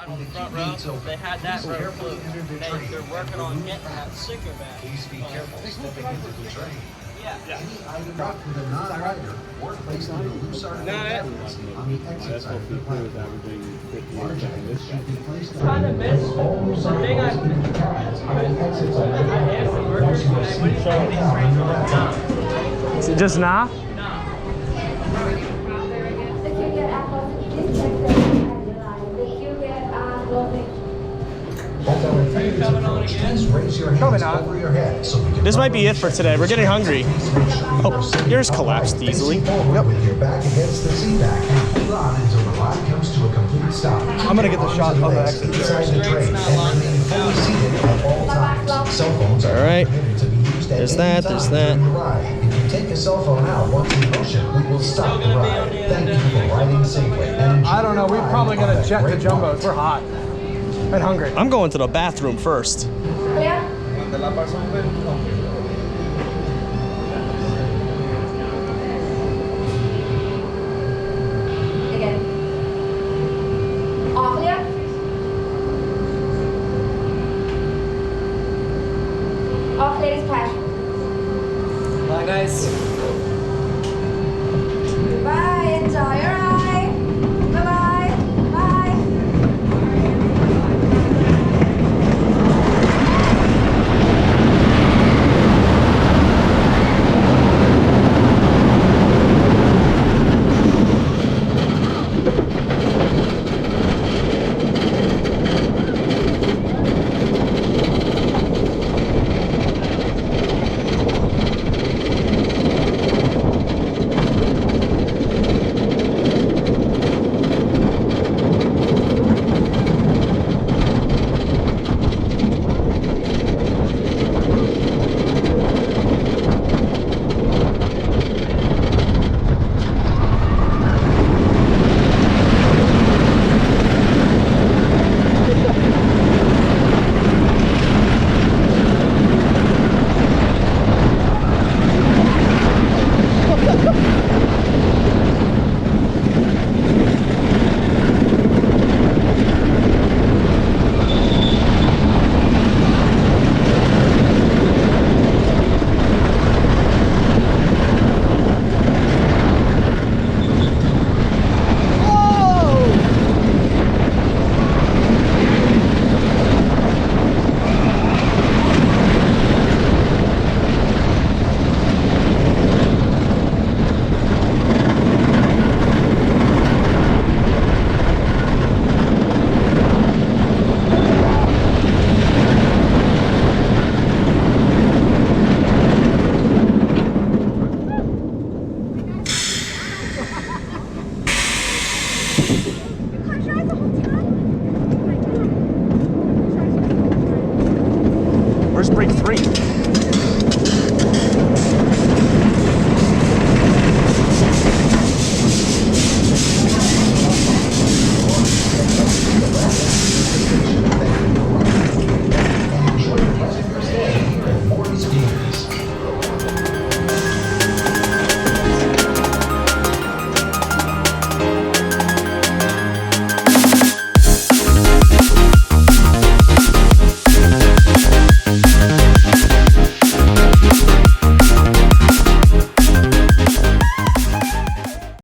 on the front row, they had that road closed. They're working on getting that sticker back. Please be careful stepping into the train. Yeah. Any item dropped with a non-rider or placed in a loose article cabinets on the exit side of the platform. Large items should be placed on Kind of missed the thing I asked the workers today, what do you think of these rates? Nah. Is it just nah? Nah. Probably not. This might be it for today. We're getting hungry. Oh, yours collapsed easily. Yep. I'm gonna get the shot of the exit. All right. There's that. There's that. If you take a cell phone out once in motion, we will stop the ride. Thank you for riding safely. I don't know. We're probably gonna jet the jumbos. We're hot and hungry. I'm going to the bathroom first. Bye guys.